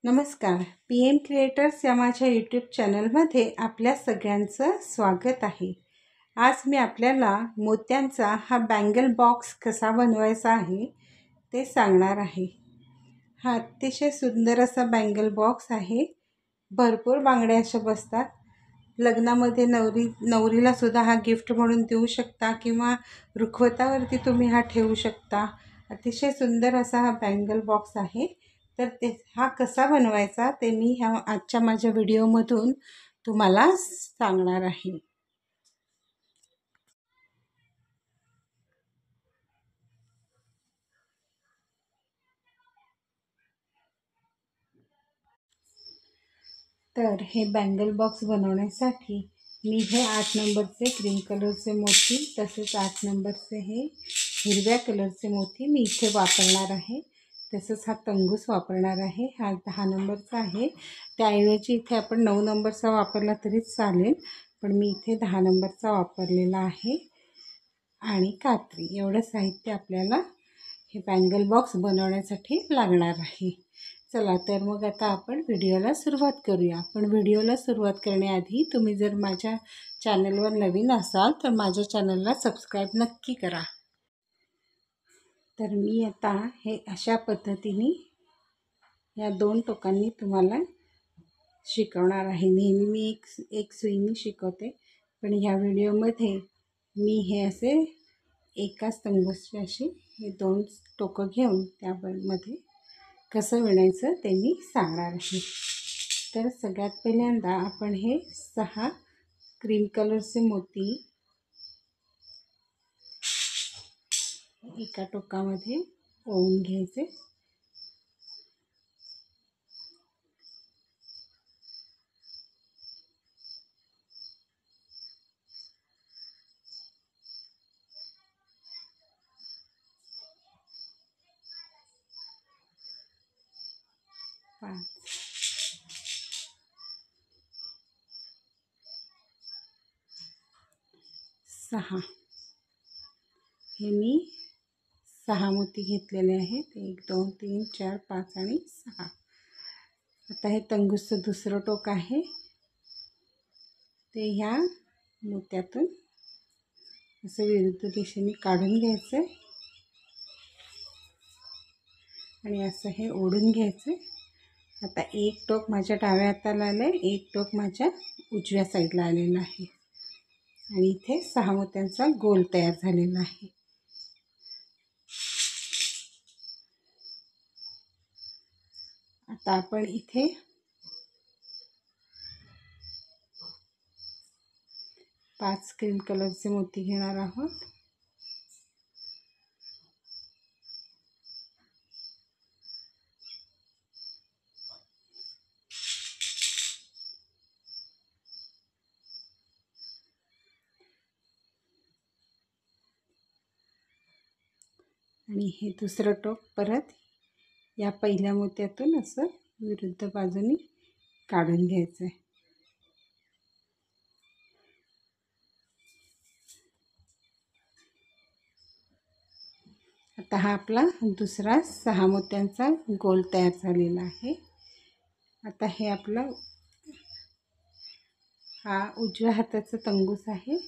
नमस्कार. PM creators या माझ्या यूट्यूब चॅनलमध्ये आपल्या सगळ्यांचं स्वागत आहे. आज मी आपल्याला मोत्यांचा हा बँगल बॉक्स कसा बनवायचा आहे ते सांगणार आहे. हा अतिशय सुंदर असा बँगल बॉक्स आहे. भरपूर बांगड्या अशा बसतात. लग्नामध्ये नवरीला सुद्धा हा गिफ्ट म्हणून देऊ शकता किंवा रुखवतावरती तुम्ही हा ठेवू शकता. अतिशय सुंदर असा हा बँगल बॉक्स आहे. तर हा कसा बनवायचा ते मी आजच्या माझ्या व्हिडिओमधून तुम्हाला सांगणार आहे. तर हे बँगल बॉक्स बनवण्यासाठी मी हे 8 नंबरचे क्रीम कलरचे मोती तसेच 8 नंबरचे हे हिरव्या कलरचे मोती मी इथे वापरणार आहे. तसंच हा तंगूस वापरणार आहे. हा 10 नंबरचा आहे. त्याऐवजी इथे आपण 9 नंबरचा वापरला तरी चालेल, पण मी इथे 10 नंबरचा वापरलेला आहे. आणि कात्री एवढं साहित्य आपल्याला हे बँगल बॉक्स बनवण्यासाठी लागणार आहे. चला तर मग आता आपण व्हिडिओला सुरुवात करूया. पण व्हिडिओला सुरुवात करण्याआधी तुम्ही जर माझ्या चॅनलवर नवीन असाल तर माझ्या चॅनलला सबस्क्राईब नक्की करा. तर मी आता हे अशा पद्धतीने या 2 टोकांनी तुम्हाला शिकवणार आहे. नेहमी मी एक सुईने शिकवते, पण ह्या व्हिडिओमध्ये मी हे असे एकाच तंगूसचे असे हे 2 टोकं घेऊन त्यामध्ये कसं विणायचं ते मी सांगणार आहे. तर सगळ्यात पहिल्यांदा आपण हे 6 क्रीम कलरचे मोती एका टोकामध्ये ओवून घ्यायचे. सहा हे मी 6 मोती घेतलेले आहेत. 1 2 3 4 5 आणि 6. आता हे तंगूसचं दुसरं टोक आहे ते ह्या मोत्यातून असं विरुद्ध दिशेने काढून घ्यायचं आणि असं हे ओढून घ्यायचं. आता एक टोक माझ्या डाव्या हाताला आलं, एक टोक माझ्या उजव्या साईडला आलेलं आहे आणि इथे 6 मोत्यांचा गोल तयार झालेला आहे. आता आपण इथे 5 क्रीम कलरचे मोती घेणार आहोत. आणि हे दुसरं टोक परत या पहिल्या मोत्यातून असं विरुद्ध बाजूने काढून घ्यायचं आहे. आता हा आपला दुसरा 6 मोत्यांचा गोल तयार झालेला आहे. आता हे आपलं हा उजव्या हाताचा तंगूस आहे,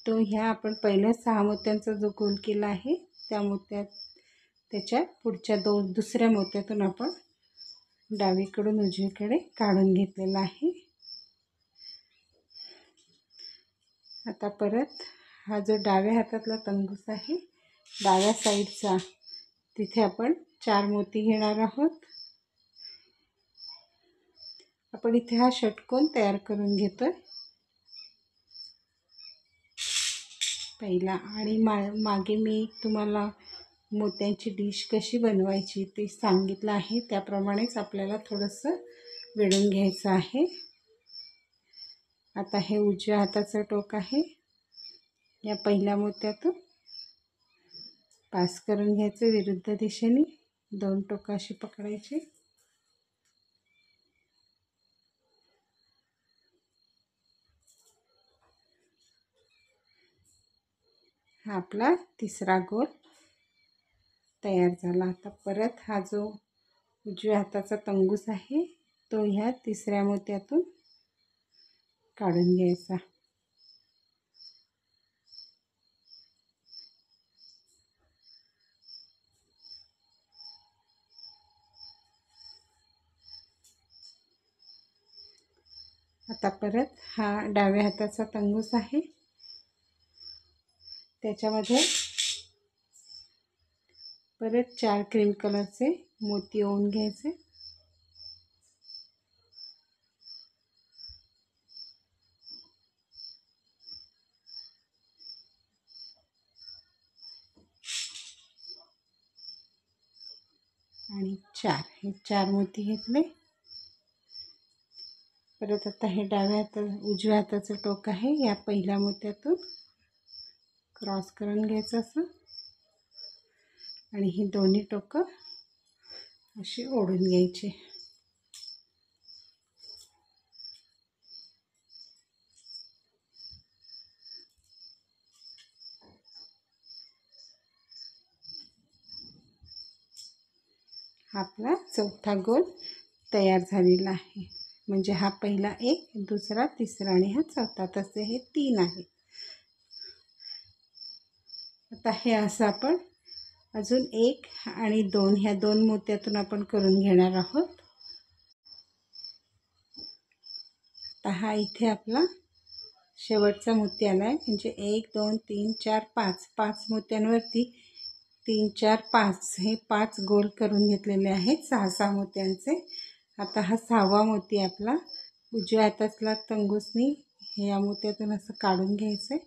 तो ह्या आपण पहिल्या 6 मोत्यांचा जो गोल केला आहे त्याच्या पुढच्या दुसऱ्या मोत्यातून आपण डावीकडून उजवीकडे काढून घेतलेला आहे. आता परत हा जो डाव्या हातातला तंगूस आहे डाव्या साईडचा तिथे आपण 4 मोती घेणार आहोत. आपण इथे हा षटकोन तयार करून घेतोय पहिला. आणि मागे मी तुम्हाला मोत्यांची डिश कशी बनवायची ते सांगितलं आहे, त्याप्रमाणेच आपल्याला थोडंसं विणून घ्यायचं आहे. आता हे उजव्या हाताचं टोक आहे, या पहिल्या मोत्यातून पास करून घ्यायचं विरुद्ध दिशेने. 2 टोकं अशी पकडायची. हा आपला तिसरा गोल तयार झाला. आता परत हा जो उजव्या हाताचा तंगूस आहे तो ह्या तिसऱ्या मोत्यातून काढून घ्यायचा. आता परत हा डाव्या हाताचा तंगूस आहे, त्याच्यामध्ये परत 4 क्रीम कलरचे मोती ओवून घ्यायचे. आणि 4 हे 4 मोती घेतले. परत आता हे उजव्या हाताचं टोक आहे या पहिल्या मोत्यातून क्रॉस करून घ्यायचं असं, आणि ही दोन्ही टोकं अशी ओढून घ्यायची. आपला चौथा गोल तयार झालेला आहे. म्हणजे हा पहिला एक, दुसरा, तिसरा आणि हा चौथा, तसे हे 3 आहे. आता हे असं आपण अजून 1 आणि 2 ह्या 2 मोत्यातून आपण करून घेणार आहोत. आता हा इथे आपला शेवटचा मोती आला आहे. म्हणजे 1 2 3 4 5 मोत्यांवरती 3 4 5 हे 5 गोल करून घेतलेले आहेत 6 मोत्यांचे. आता हा 6वा मोती आपला उजव्या हातातला तंगूसनी हे या मोत्यातून असं काढून घ्यायचं आहे.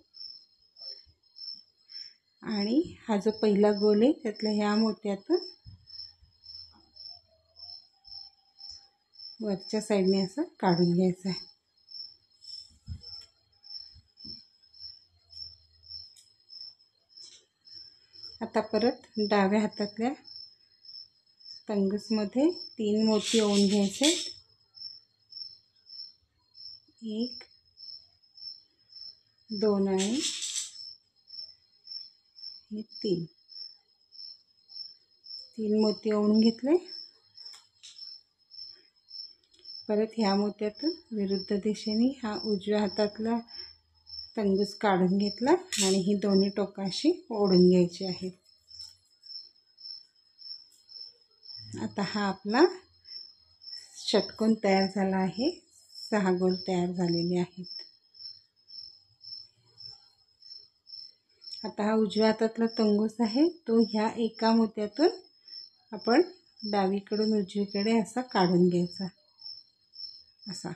आणि हा जो पहिला गोल आहे त्यातल्या ह्या मोत्यातून वरच्या साईडने असं काढून घ्यायचं आहे. आता परत डाव्या हातातल्या तंगूसमध्ये 3 मोती ओवून घ्यायचे. 1 2 आणि हे 3 मोती ओवून घेतले. परत ह्या मोत्यातून विरुद्ध दिशेने हा उजव्या हातातला तंगूस काढून घेतला आणि ही दोन्ही टोकं अशी ओढून घ्यायची आहेत. आता हा आपला षटकोन तयार झाला आहे. 6 गोल तयार झालेले आहेत. आता हा उजव्या हातातला तंगूस आहे तो ह्या एका मोत्यातून आपण डावीकडून उजवीकडे असा काढून घ्यायचा असा.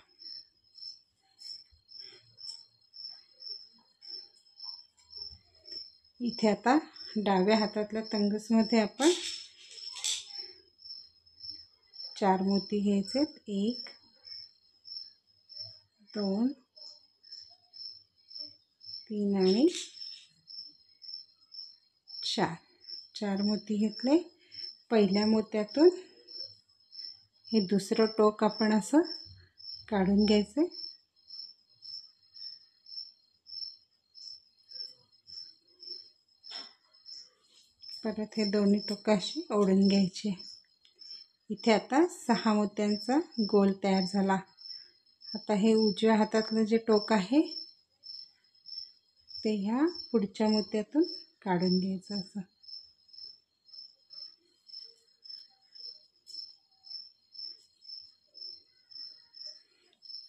इथे आता डाव्या हातातल्या तंगूसमध्ये आपण 4 मोती घ्यायचे. 1 2 3 आणि 4 मोती घेतले. पहिल्या मोत्यातून हे दुसरं टोक आपण असं काढून घ्यायचं. परत हे दोन्ही टोक अशी ओढून घ्यायची. इथे आता 6 मोत्यांचा गोल तयार झाला. आता हे उजव्या हातातलं जे टोक आहे ते ह्या पुढच्या मोत्यातून काढून घ्यायचं असं.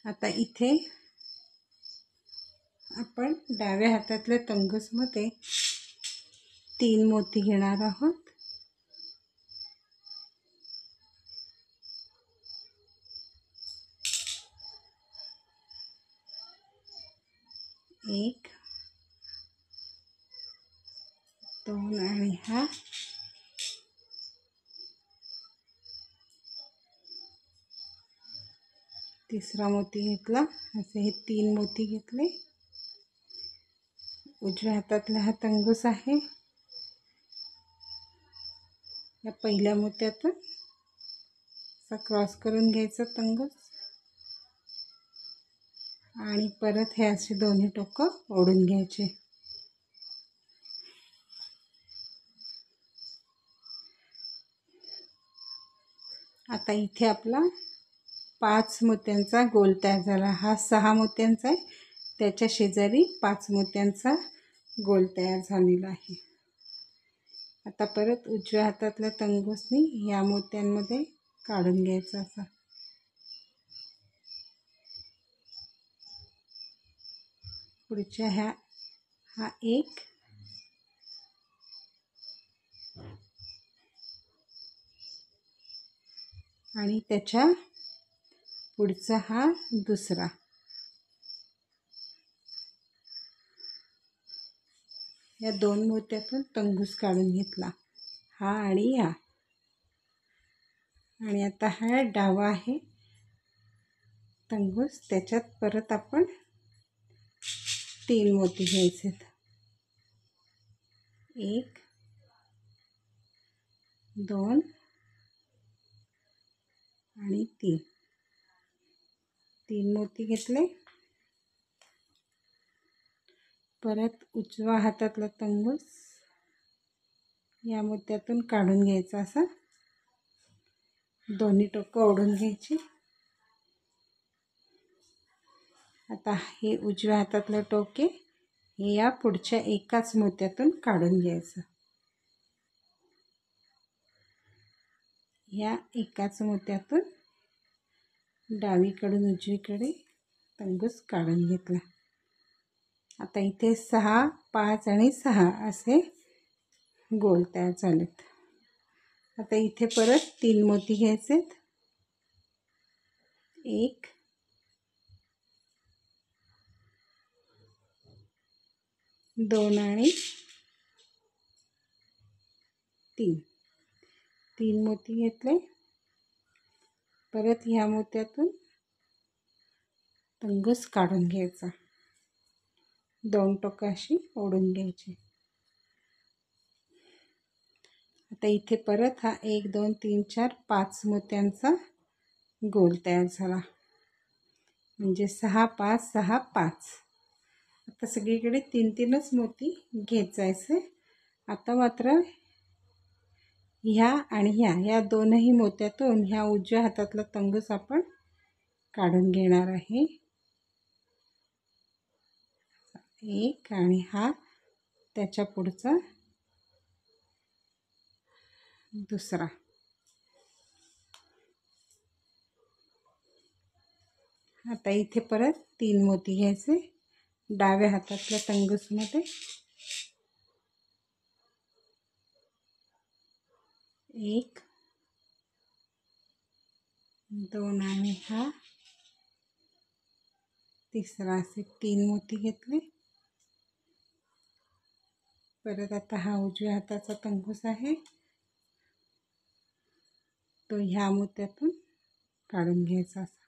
आता इथे आपण डाव्या हातातल्या तंगूसमध्ये 3 मोती घेणार आहोत. 1 2 आणि हा तिसरा मोती घेतला. असे हे 3 मोती घेतले. उजव्या हातातला हा तंगूस आहे या पहिल्या मोत्यातून असा क्रॉस करून घ्यायचा तंगूस आणि परत हे असे दोन्ही टोकं ओढून घ्यायचे. आता इथे आपला 5 मोत्यांचा गोल तयार झाला. हा 6 मोत्यांचा आहे, त्याच्या शेजारी 5 मोत्यांचा गोल तयार झालेला आहे. आता परत उजव्या हातातल्या तंगूसनी या मोत्यांमध्ये काढून घ्यायचा असा. पुढच्या हा एक, आणि त्याच्या पुढचा हा दुसरा. या 2 मोत्यातून तंगूस काढून घेतला, हा आणि हा. आणि आता हा डावा आहे तंगूस, त्याच्यात परत आपण 3 मोती घ्यायचे. 1 2 आणि 3. 3 मोती घेतले. परत उजव्या हातातला तंगूस या मोत्यातून काढून घ्यायचा असा. दोन्ही टोकं ओढून घ्यायची. आता हे उजव्या हातातलं टोके हे या पुढच्या एकाच मोत्यातून काढून घ्यायचं. या एकाच मोत्यातून डावीकडून उजवीकडे तंगूस काढून घेतला. आता इथे 6, 5 आणि 6 असे गोल तयार झालेत. आता इथे परत 3 मोती घ्यायचेत. 1 2 आणि 3. 3 मोती घेतले. परत ह्या मोत्यातून तंगूस काढून घ्यायचा. 2 टोकं अशी ओढून घ्यायची. आता इथे परत हा 1 2 3 4 5 मोत्यांचा गोल तयार झाला. म्हणजे 6 5 6 5. आता सगळीकडे 3-3च मोती घेत जायचे. आता मात्र ह्या आणि या दोनही मोत्यातून ह्या उजव्या हातातला तंगूस आपण काढून घेणार आहे. 1 आणि हा त्याच्या पुढचा दुसरा. आता इथे परत 3 मोती घ्यायचे डाव्या हातातल्या तंगूसमध्ये. 1 2 आणि हा तिसरा. असे 3 मोती घेतले. परत आता हा उजव्या हाताचा तंगूस आहे, तो ह्या मोत्यातून काढून घ्यायचा असा.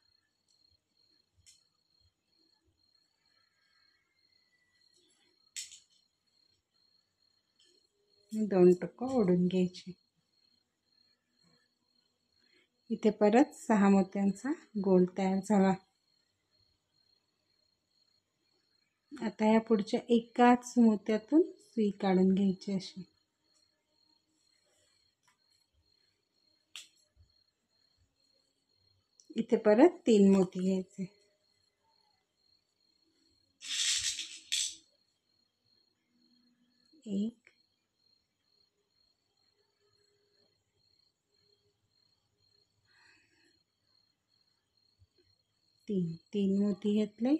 2 टोकं ओढून घ्यायची. इथे परत 6 मोत्यांचा गोल तयार झाला. आता या पुढच्या एकाच मोत्यातून सुई काढून घ्यायची अशी. इथे परत 3 मोती घ्यायचे. 1 3 मोती घेतले.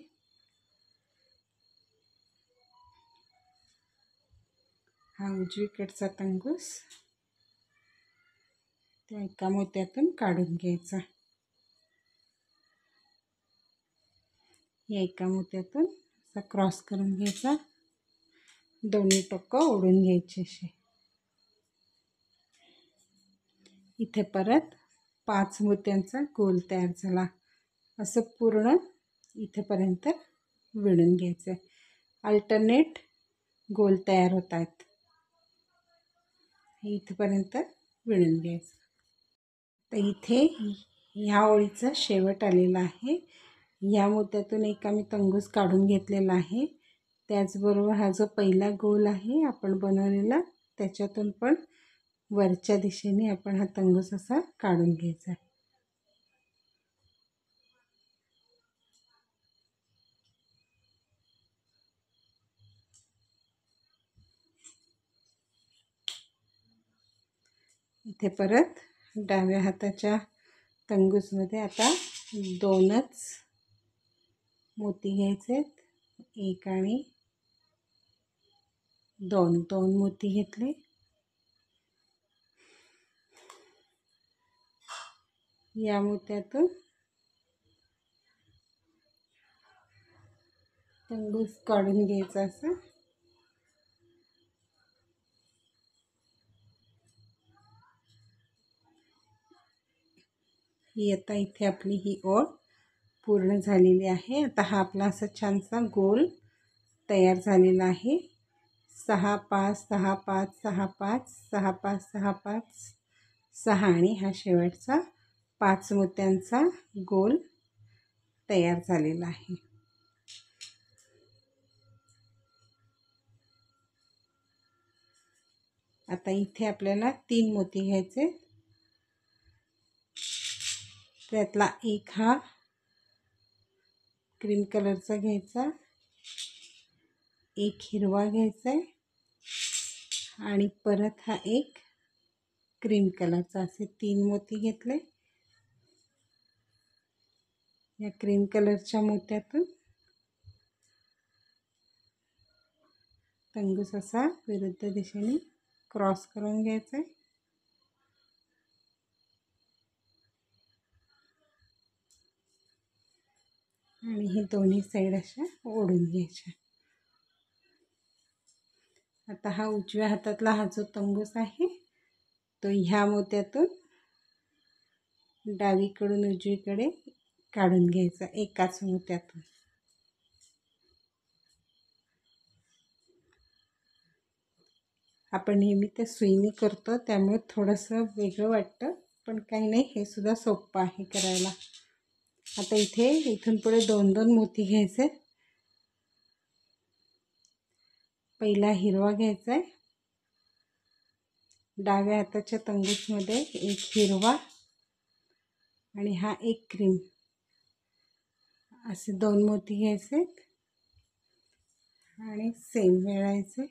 हा उजवीकडचा तंगूस त्या एका मोत्यातून काढून घ्यायचा. या एका मोत्यातून असा क्रॉस करून घ्यायचा. दोन्ही टोकं ओढून घ्यायची अशी. इथे परत 5 मोत्यांचा गोल तयार झाला. असं पूर्ण इथेपर्यंत विणून घ्यायचं. अल्टरनेट गोल तयार होत आहेत. हे इथेपर्यंत विणून घ्यायचं. तर इथे ह्या ओळीचा शेवट आलेला आहे. ह्या मोत्यातून एक आम्ही तंगूस काढून घेतलेला आहे. त्याचबरोबर हा जो पहिला गोल आहे आपण बनवलेला, त्याच्यातून पण वरच्या दिशेने आपण हा तंगूस असा काढून घ्यायचा आहे. इथे परत डाव्या हाताच्या तंगूसमध्ये आता 2च मोती घ्यायचे, 1 आणि 2 मोती घेतले. या मोत्यातून तंगूस काढून घ्यायचा असं. ही आता इथे आपली ही ओळ पूर्ण झालेली आहे. आता हा आपला असा छानसा गोल तयार झालेला आहे. 6 5 6 5 6 5 6 5 6 5 6 आणि हा शेवटचा 5 मोत्यांचा गोल तयार झालेला आहे. आता इथे आपल्याला 3 मोती घ्यायचे. त्यातला एक हा क्रीम कलरचा घ्यायचा, एक हिरवा घ्यायचा आहे आणि परत हा एक क्रीम कलरचा, असे 3 मोती घेतले. या क्रीम कलरच्या मोत्यातून तंगूस असा विरुद्ध दिशेने क्रॉस करून घ्यायचा आहे. आणि हे दोन्ही साईड अशा ओढून घ्यायच्या. आता हा उजव्या हातातला हा जो तंगूस आहे तो ह्या मोत्यातून डावीकडून उजवीकडे काढून घ्यायचा, एकाच मोत्यातून. आपण नेहमी ते सुईने करतो त्यामुळे थोडंसं वेगळं वाटतं, पण काही नाही, हे सुद्धा सोपं आहे करायला. आता इथे इथून पुढे 2 मोती घ्यायचे. पहिला हिरवा घ्यायचा आहे, डाव्या हाताच्या तंगूसमध्ये एक हिरवा आणि हा एक क्रीम, असे 2 मोती घ्यायचे आणि सेम मिळायचे.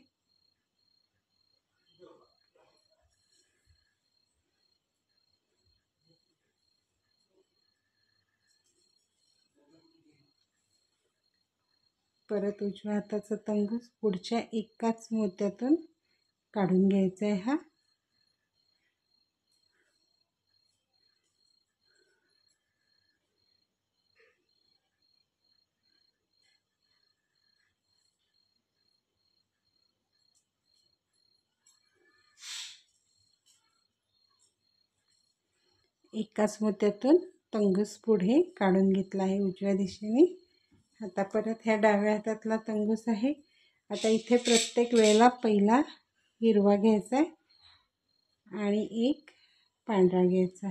परत उजव्या हाताचा तंगूस पुढच्या एकाच मोत्यातून काढून घ्यायचा आहे. हा एकाच मोत्यातून तंगूस पुढे काढून घेतला आहे उजव्या दिशेने. आता परत ह्या डाव्या हातातला तंगूस आहे. आता इथे प्रत्येक वेळेला पहिला हिरवा घ्यायचा आहे आणि एक पांढरा घ्यायचा,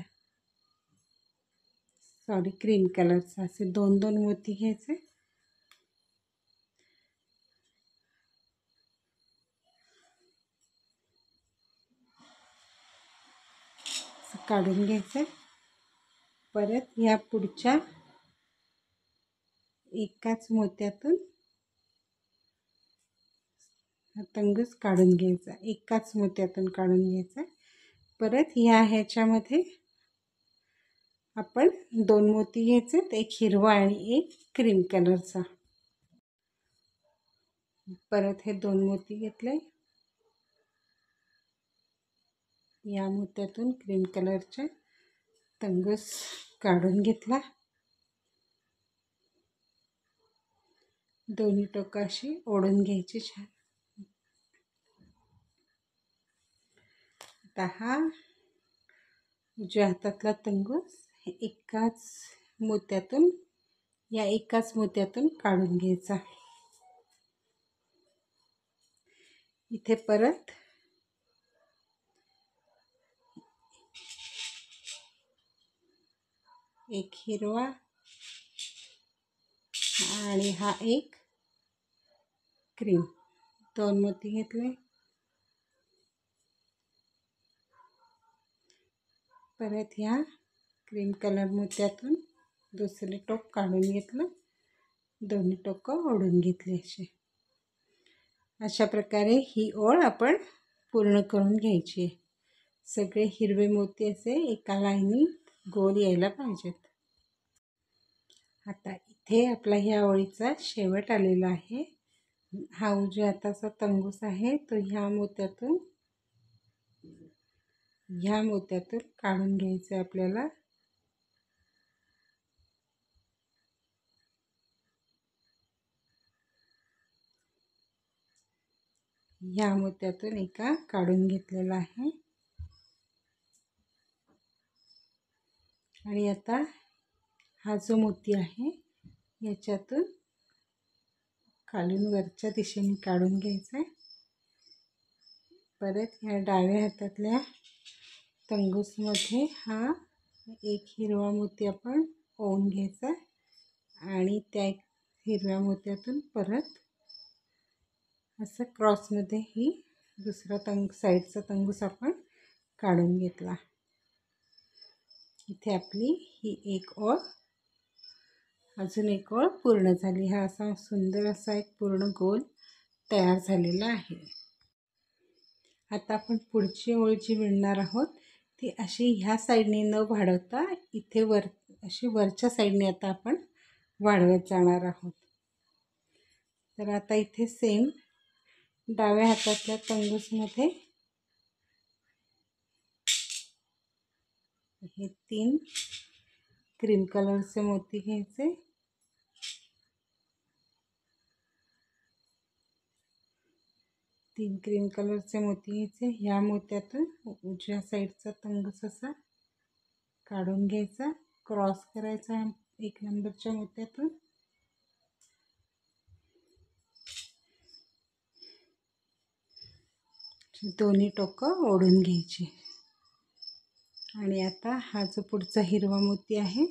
सॉरी क्रीम कलरचा, असे 2 मोती घ्यायचे. काढून घ्यायचे. परत ह्या पुढच्या एकाच मोत्यातून हा तंगूस काढून घ्यायचा, एकाच मोत्यातून काढून घ्यायचा. परत ह्याच्यामध्ये आपण 2 मोती घ्यायचे, एक हिरवा आणि एक क्रीम कलरचा. परत हे 2 मोती घेतले, या मोत्यातून क्रीम कलरचा तंगूस काढून घेतला. दोन्ही टोकं अशी ओढून घ्यायची छान. आता हा उजव्या हातातला तंगूस एकाच मोत्यातून, या एकाच मोत्यातून काढून घ्यायचा. इथे परत एक हिरवा आणि हा एक क्रीम, 2 मोती घेतले. परत ह्या क्रीम कलर मोत्यातून दुसरे टोक काढून घेतलं, दोन्ही टोकं ओढून घेतली. अशा प्रकारे ही ओळ आपण पूर्ण करून घ्यायची आहे. सगळे हिरवे मोती असे एका लाईनीत गोल यायला पाहिजेत. आता इथे आपला ह्या ओळीचा शेवट आलेला आहे. हा उजव्या हाताचा तंगूस आहे तो ह्या मोत्यातून काढून घ्यायचा आपल्याला. ह्या मोत्यातून एका काढून घेतलेला आहे. आणि आता हा जो मोती आहे याच्यातून खालून वरच्या दिशेने काढून घ्यायचा आहे. परत ह्या डाव्या हातातल्या तंगूसमध्ये हा एक हिरवा मोती आपण ओवून घ्यायचा आणि त्या हिरव्या मोत्यातून परत असं क्रॉसमध्ये ही दुसरा साईडचा तंगूस आपण काढून घेतला. इथे आपली ही एक ओळ अजून एक ओळ पूर्ण झाली. हा असा सुंदर असा एक पूर्ण गोल तयार झालेला आहे. आता आपण पुढची ओळ जी विणणार आहोत ती अशी ह्या साईडने न वाढवता इथे अशी वरच्या साईडने आता आपण वाढवत जाणार आहोत. तर आता इथे सेम डाव्या हातातल्या तंगूसमध्ये हे 3 क्रीम कलरचे मोती घ्यायचे. क्रीम कलरचे मोती घ्यायचे. ह्या मोत्यातून उजव्या साईडचा तंगूस असा काढून घ्यायचा, क्रॉस करायचा 1 नंबरच्या मोत्यातून. दोन्ही टोकं ओढून घ्यायची. आणि आता हा जो पुढचा हिरवा मोती आहे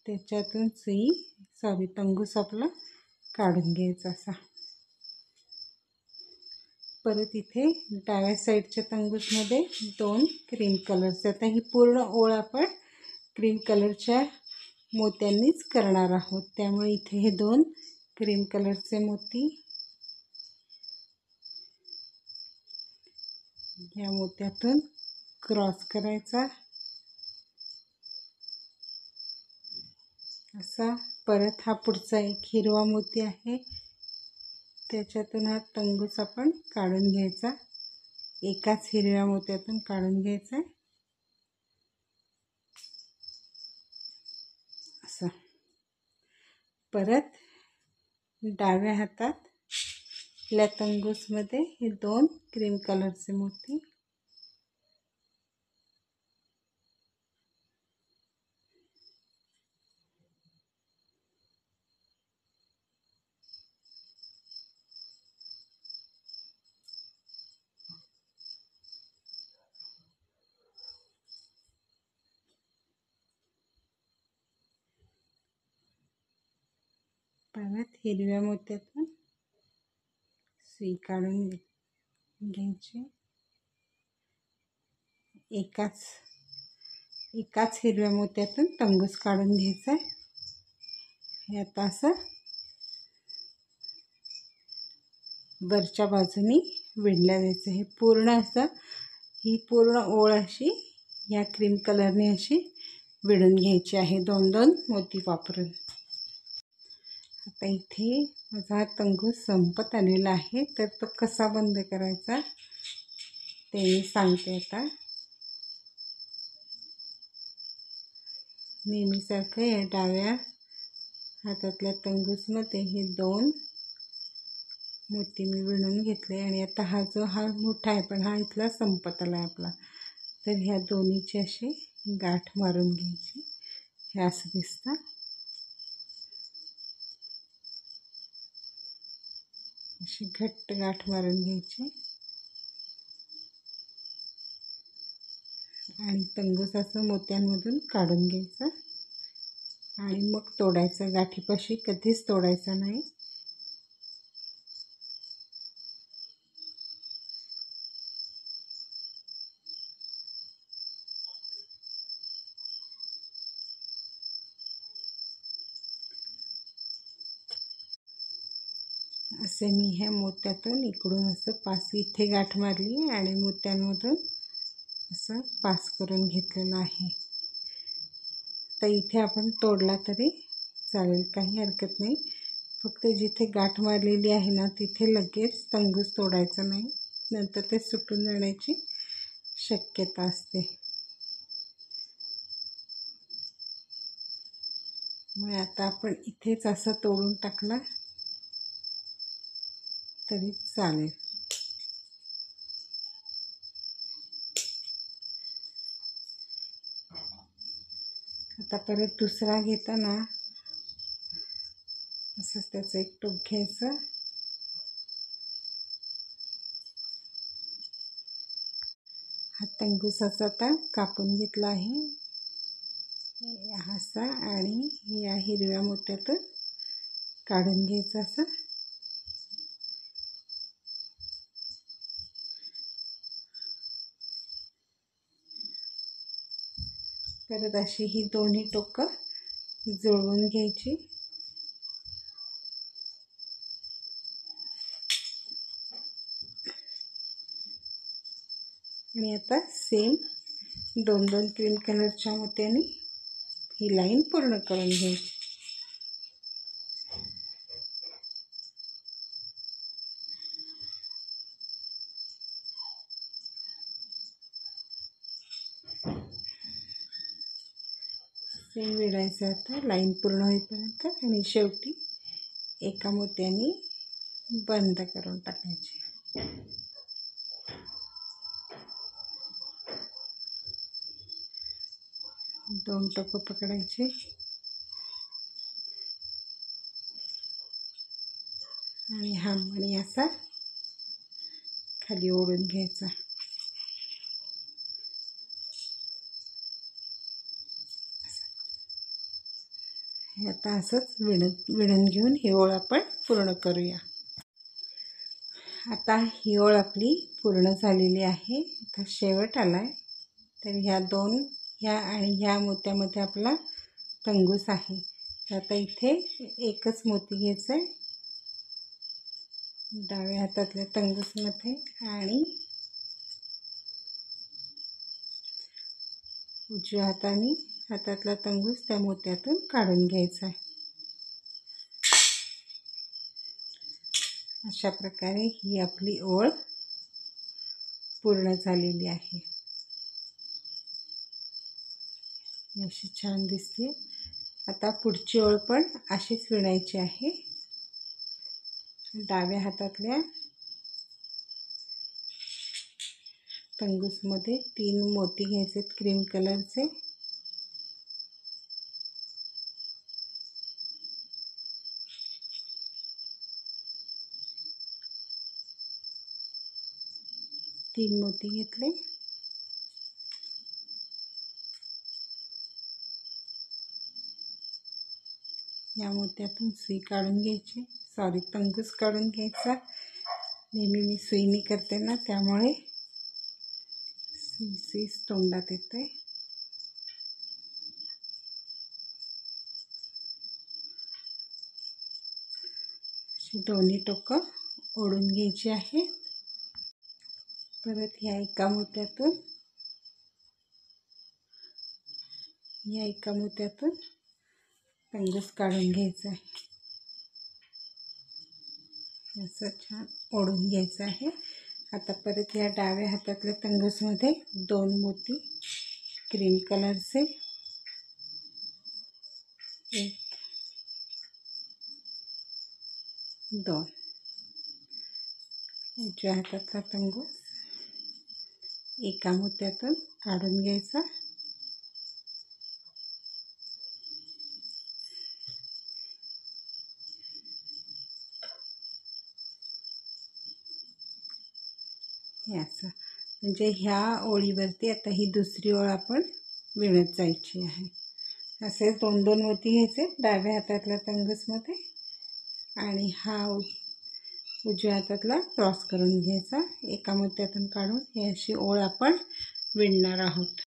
त्याच्यातून तंगूस आपला काढून घ्यायचा असा. परत इथे डाव्या साईडच्या तंगूसमध्ये 2 क्रीम कलरचे. आता ही पूर्ण ओळ आपण क्रीम कलरच्या मोत्यांनीच करणार आहोत, त्यामुळे इथे हे 2 क्रीम कलरचे मोती या मोत्यातून क्रॉस करायचा असा. परत हा पुढचा एक हिरवा मोती आहे त्याच्यातून हा तंगूस आपण काढून घ्यायचा, एकाच हिरव्या मोत्यातून काढून घ्यायचा असं. परत डाव्या हातातल्या तंगूसमध्ये हे 2 क्रीम कलरचे मोती परत हिरव्या मोत्यातून सुई काढून घ्यायची. एकाच हिरव्या मोत्यातून तंगूस काढून घ्यायचा. हे आता असं वरच्या बाजूनी विणल्या जायचं. हे पूर्ण असं ही पूर्ण ओळ अशी या क्रीम कलरने अशी विणून घ्यायची आहे 2-2 मोती वापरून. आता इथे माझा हा तंगूस संपत आलेला आहे, तर तो कसा बंद करायचा ते मी सांगते आता. नेहमीसारखं या डाव्या हातातल्या तंगूसमध्ये हे 2 मोती मी विणून घेतले. आणि आता हा मोठा आहे पण हा इथला संपत आला आहे आपला, तर ह्या दोन्हीची अशी गाठ मारून घ्यायची. हे असं दिसतं. अशी घट्ट गाठ मारून घ्यायची आणि तंगूस असं मोत्यांमधून काढून घ्यायचं आणि मग तोडायचं. गाठीपाशी कधीच तोडायचा नाही. असे मी ह्या मोत्यातून इकडून असं पास इथे गाठ मारली आणि मोत्यांमधून असं पास करून घेतलेलं आहे. तर इथे आपण तोडला तरी चालेल, काही हरकत नाही. फक्त जिथे गाठ मारलेली आहे ना तिथे लगेच तंगूस तोडायचा नाही, नंतर ते सुटून जाण्याची शक्यता असते. मग आता आपण इथेच असं तोडून टाकला तरी चालेल. आता परत दुसरा घेताना असंच त्याचं एक टोक घ्यायचं. हा तंगूसाचा आता कापून घेतला आहे असा आणि या हिरव्या मोत्यातून काढून घ्यायचं असं. परत अशी ही दोन्ही टोकं जुळवून घ्यायची. आणि आता सेम 2-2 क्रीम कलरच्या मोत्याने ही लाईन पूर्ण करून घ्यायची. सेम विडायचं आता लाईन पूर्ण होईपर्यंत आणि शेवटी एका मोत्याने बंद करून टाकायची. दोन टोकं पकडायचे आणि हा मणी असा खाली ओढून घ्यायचा. हे आता असंच विणून घेऊन ही ओळ आपण पूर्ण करूया. आता ही ओळ आपली पूर्ण झालेली आहे. आता शेवट आला आहे. तर ह्या आणि ह्या मोत्यामध्ये आपला तंगूस आहे. तर आता इथे एकच मोती घ्यायचं आहे डाव्या हातातल्या तंगूसमध्ये आणि उजव्या हातातला तंगूस त्या मोत्यातून काढून घ्यायचा आहे. अशा प्रकारे ही आपली ओळ पूर्ण झालेली आहे. अशी छान दिसते. आता पुढची ओळ पण अशीच विणायची आहे. डाव्या हातातल्या तंगूसमध्ये 3 मोती घ्यायचे क्रीम कलरचे. तीन मोती घेतले. या मोत्यातून सुई काढून घ्यायची, तंगूस काढून घ्यायचा. नेहमी मी सुईने करते ना त्यामुळे सुई तोंडात येते. अशी दोन्ही टोकं ओढून घ्यायची आहे. परत या एका मोत्यातून तंगूस काढून घ्यायचा आहे. असं छान ओढून घ्यायचं आहे. आता परत या डाव्या हातातल्या तंगूसमध्ये 2 मोती क्रीम कलरचे, 1 2. उजव्या हातातला तंगूस एका मोत्यातून काढून घ्यायचा. असं म्हणजे ह्या ओळीवरती आता ही दुसरी ओळ आपण विणत जायची आहे. असे 2-2 मोती घ्यायचे डाव्या हातातल्या तंगूसमध्ये आणि हा उजव्या हातातला क्रॉस करून घ्यायचा. एका मोत्यातून काढून ही अशी ओळ आपण विणणार आहोत.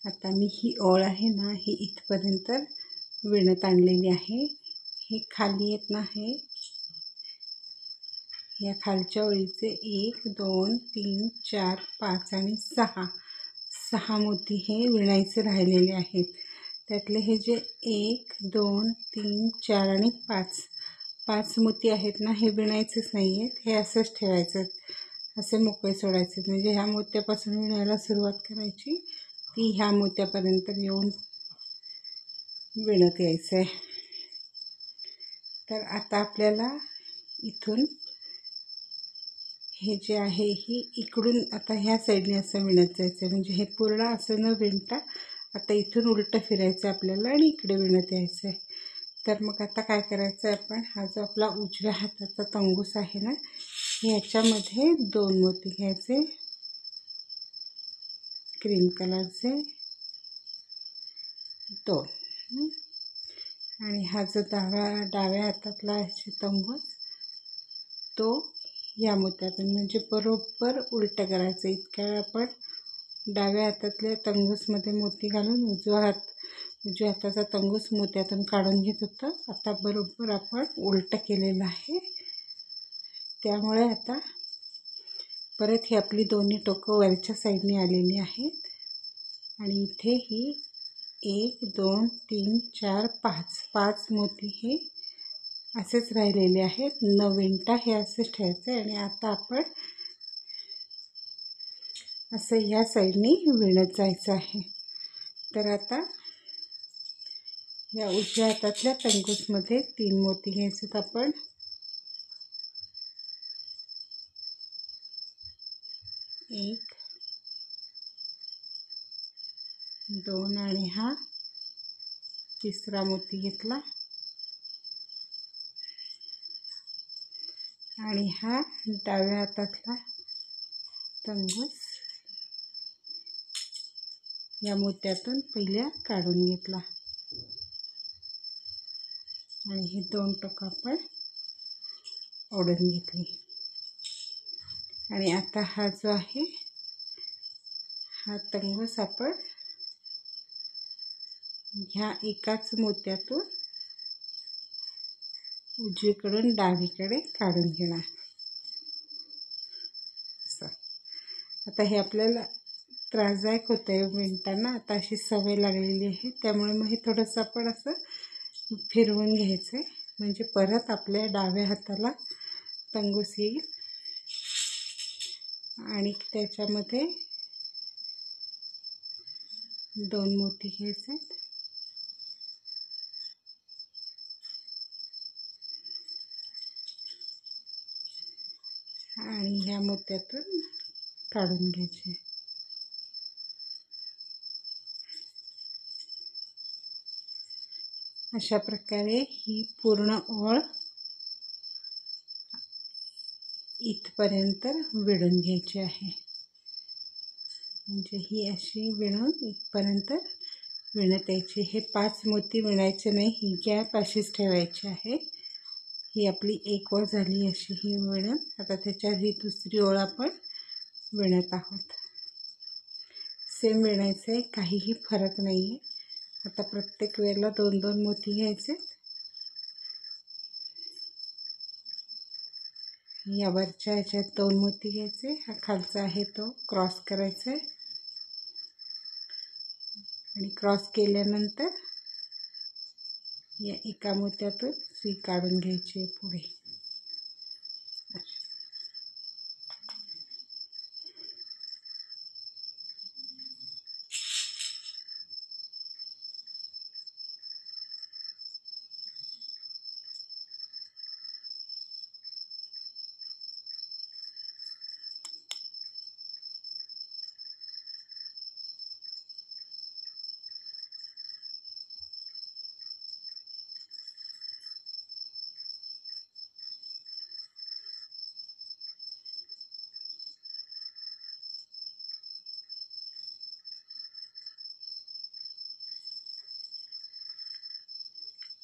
आता मी ही ओळ आहे ना, ही इथपर्यंत विणत आणलेली आहे. हे खाली येत नाही, या खालच्या ओळीचे 1 2 3 4 5 आणि 6 मोती हे विणायचे राहिलेले आहेत. त्यातले हे जे 1 2 3 4 आणि 5 मोती आहेत ना, हे विणायचेच नाही आहेत. हे असंच ठेवायचं, असे मोकळे सोडायचे. म्हणजे ह्या मोत्यापासून विणायला सुरुवात करायची, ती ह्या मोत्यापर्यंत येऊन विणत यायचं आहे. तर आता आपल्याला इथून हे जे आहे ही इकडून आता ह्या साईडने असं विणत जायचं आहे. म्हणजे हे पूर्ण असं न विणता आता इथून उलटं फिरायचं आपल्याला आणि इकडे विणत यायचं आहे. तर मग आता काय करायचं आहे, आपण हा जो आपला उजव्या हाताचा तंगूस आहे ना, ह्याच्यामध्ये 2 मोती घ्यायचे क्रीम कलरचे 2, आणि हा जो डाव्या हातातला तंगूस तो या मोत्यातून म्हणजे बरोबर उलटं करायचं. इतक्या वेळ आपण डाव्या हातातल्या तंगूसमध्ये मोती घालून उजव्या हाताचा तंगूस मोत्यातून काढून घेत होतं. आता बरोबर आपण उलटं केलेलं आहे. त्यामुळे आता परत ही आपली दोन्ही टोकं वरच्या साईडने आलेली आहेत आणि इथे ही 1 2 3 4 5 मोती हे असेच राहिलेले आहेत. न विणता हे असेच ठेवायचे आणि आता आपण असं ह्या साईडने विणत जायचं आहे. तर आता या उजव्या हातातल्या तंगूसमध्ये 3 मोती घ्यायचे आपण. 1 2 आणि हा तिसरा मोती घेतला आणि हा डाव्या हातातला तंगूस या मोत्यातून पहिल्या काढून घेतला आणि हे 2 टोकं आपण ओढून घेतली. आणि आता हा जो आहे हा तंगूस आपण ह्या एकाच मोत्यातून उजवीकडून डावीकडे काढून घेणार. असं आता हे आपल्याला त्रासदायक होतं आहे विणताना. आता अशी सवय लागलेली आहे, त्यामुळे मग हे थोडंसं आपण असं फिरवून घ्यायचं आहे, म्हणजे परत आपल्या डाव्या हाताला तंगूस येईल आणि त्याच्यामध्ये 2 मोती घ्यायचे आहेत आणि ह्या मोत्यातून काढून घ्यायचे. अशा प्रकारे ही पूर्ण ओळ इथपर्यंत विणून घ्यायची आहे. म्हणजे ही अशी विणून इथपर्यंत विणत यायची. हे 5 मोती विणायचे नाही, ही गॅप अशीच ठेवायची आहे. ही आपली एक ओळ झाली अशी ही विणून. आता त्याच्यावर ही दुसरी ओळ आपण विणत आहोत. सेम विणायचं आहे, काहीही फरक नाही आहे. आता प्रत्येक वेळेला 2-2 मोती घ्यायचे. या वरच्या ह्याच्यात 2 मोती घ्यायचे, हा खालचा आहे तो क्रॉस करायचा आहे आणि क्रॉस केल्यानंतर या एका मोत्यातून सुई काढून घ्यायची आहे पुढे.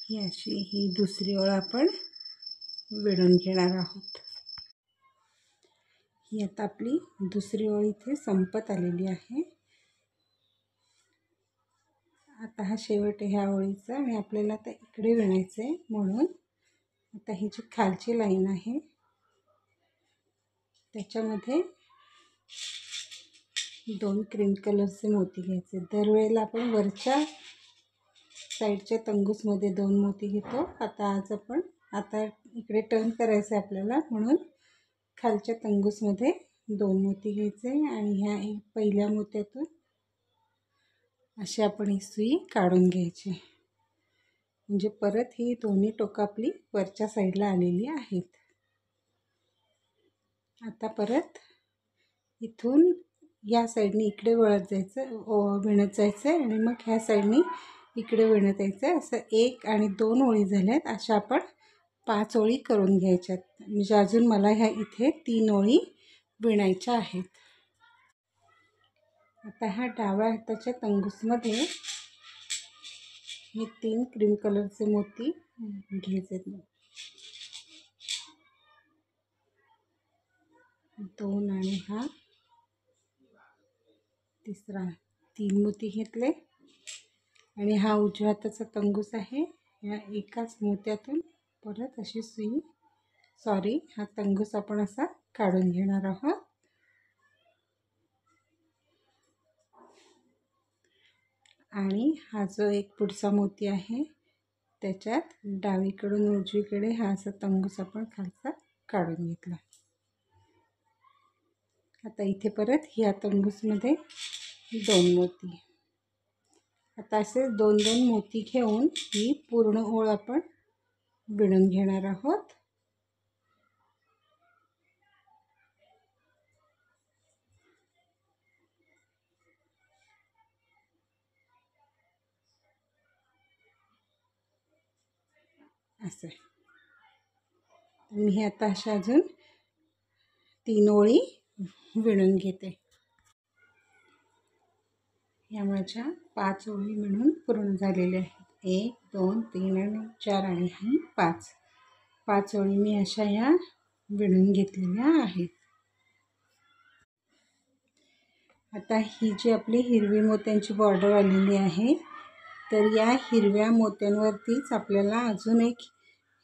ही अशी ही दुसरी ओळ आपण विणून घेणार आहोत. ही आता आपली दुसरी ओळ इथे संपत आलेली आहे. आता हा शेवट आहे ह्या ओळीचा आणि आपल्याला आता इकडे विणायचं आहे. म्हणून आता ही जी खालची लाईन आहे त्याच्यामध्ये 2 क्रीम कलरचे मोती घ्यायचे. दरवेळेला आपण वरच्या साईडच्या तंगूसमध्ये 2 मोती घेतो. आता इकडे टर्न करायचं आहे आपल्याला, म्हणून खालच्या तंगूसमध्ये 2 मोती घ्यायचे आणि ह्या पहिल्या मोत्यातून अशी आपण ही सुई काढून घ्यायची. म्हणजे परत ही दोन्ही टोकं आपली वरच्या साईडला आलेली आहेत. आता परत इथून या साईडने इकडे वळत जायचं, विणत जायचं आणि मग ह्या साईडने इकडे विणत यायचं. असं 1 आणि 2 ओळी झाल्यात, अशा आपण 5 ओळी करून घ्यायच्यात. म्हणजे अजून मला ह्या इथे 3 ओळी विणायच्या आहेत. आता ह्या डाव्या हाताच्या तंगूसमध्ये हे 3 क्रीम कलरचे मोती घ्यायचे. 2 आणि हा तिसरा, 3 मोती घेतले आणि हा उजव्या हाताचा तंगूस आहे. या एकाच मोत्यातून परत अशी सुई हा तंगूस आपण असा काढून घेणार आहोत. आणि हा जो एक पुढचा मोती आहे त्याच्यात डावीकडून उजवीकडे हा असा तंगूस आपण खालचा काढून घेतला. आता इथे परत ह्या तंगूसमध्ये 2 मोती. आता असे 2-2 मोती घेऊन ही पूर्ण ओळ आपण विणून घेणार आहोत. असं मी आता अशा अजून 3 ओळी विणून घेते. या माझ्या 5 ओळी विणून पूर्ण झालेल्या आहेत. 1, 2, 3 आणि 4 आणि 5 ओळी मी अशा या विणून घेतलेल्या आहेत. आता ही जी आपली हिरवी मोत्यांची बॉर्डर आलेली आहे, तर या हिरव्या मोत्यांवरतीच आपल्याला अजून एक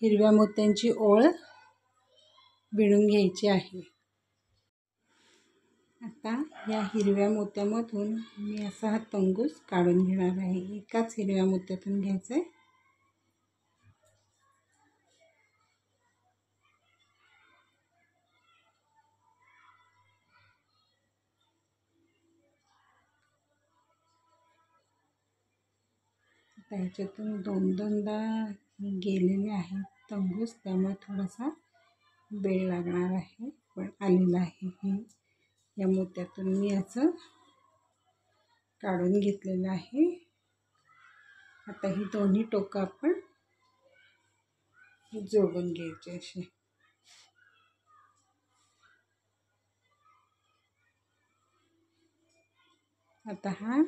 हिरव्या मोत्यांची ओळ विणून घ्यायची आहे. आता या हिरव्या मोत्यामधून मी असा हा तंगूस काढून घेणार आहे. एकाच हिरव्या मोत्यातून घ्यायचं आहे. त्याच्यातून 2-2दा गेलेले आहेत तंगूस, त्यामुळे थोडासा वेळ लागणार आहे, पण आलेला आहे. हे या मोत्यातून मी असं काढून घेतलेलं आहे. आता ही दोन्ही टोकं आपण जोडून घ्यायचे असे. आता हा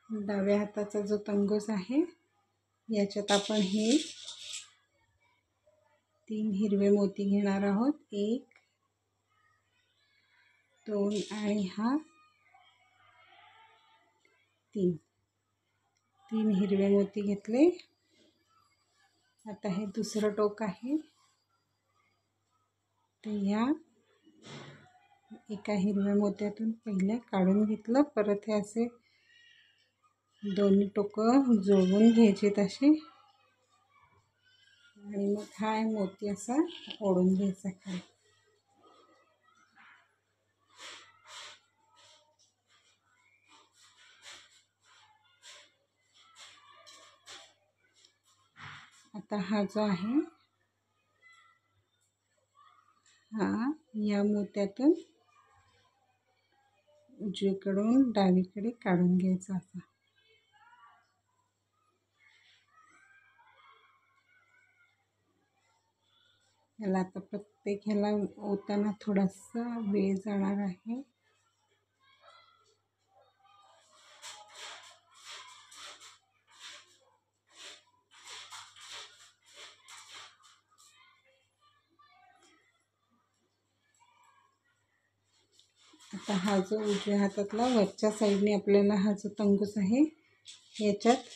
डाव्या हाताचा जो तंगूस आहे याच्यात आपण हे 3 हिरवे मोती घेणार आहोत. 1, 2 आणि हा 3 हिरवे मोती घेतले. आता हे दुसरं टोक आहे, तर या एका हिरव्या मोत्यातून पहिले काढून घेतलं. परत हे असे दोन्ही टोकं जोडून घ्यायचे तसे आणि मग हा मोती असा ओढून घ्यायचा खाली. आता हा जो आहे हा या मोत्यातून उजवीकडून डावीकडे काढून घ्यायचा असा. याला आता प्रत्येक ह्याला ओताना थोडासा वेळ जाणार आहे. आता हा जो उजव्या हातातला वरच्या साईडने आपल्याला हा जो तंगूस आहे याच्यात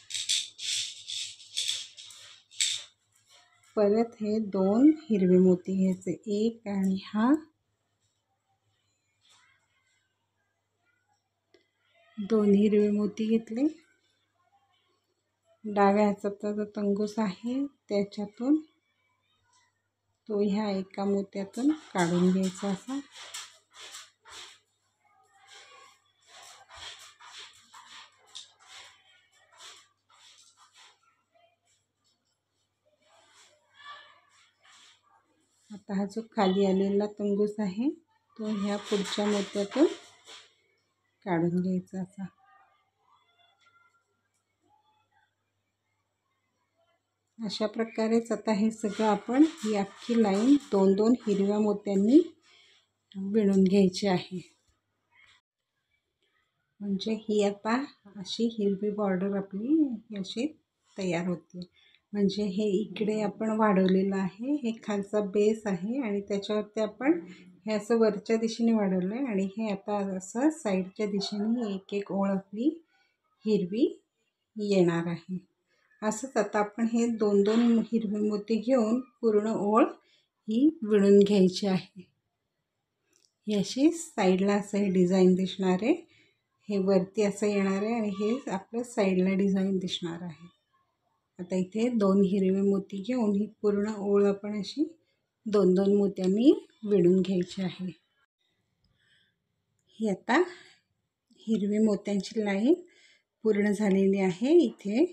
परत हे 2 हिरवे मोती घ्यायचे, एक आणि हा 2 हिरवे मोती घेतले। डाव्या हाताचा जो तंगूस आहे त्याच्यातून तो ह्या एका मोत्यातून काढून घ्यायचा असा। आता हा जो खाली आलेला तंगूस आहे तो ह्या पुढच्या मोत्यातून काढून घ्यायचा असा। अशा प्रकारेच आता हे सगळं आपण ही अख्खी लाईन 2-2 हिरव्या मोत्यांनी विणून घ्यायची आहे। म्हणजे ही आता अशी हिरवी बॉर्डर आपली अशी तयार होते। म्हणजे हे इकडे आपण वाढवलेलं आहे, हे खालचा बेस आहे आणि त्याच्यावरती आपण हे असं वरच्या दिशेने वाढवलं आहे आणि हे आता असं साईडच्या दिशेने एक एक ओळ आपली हिरवी येणार आहे। असंच आता आपण हे 2-2 हिरवे मोती घेऊन पूर्ण ओळ ही विणून घ्यायची आहे। ही अशी साईडला असं हे डिझाईन दिसणार आहे, हे वरती असं येणार आहे आणि हे आपलं साईडला डिझाईन दिसणार आहे। आता इथे 2 हिरवे मोती घेऊन ही पूर्ण ओळ आपण अशी 2-2 मोत्यांनी विणून घ्यायची आहे। ही आता हिरवी मोत्यांची लाईन पूर्ण झालेली आहे। इथे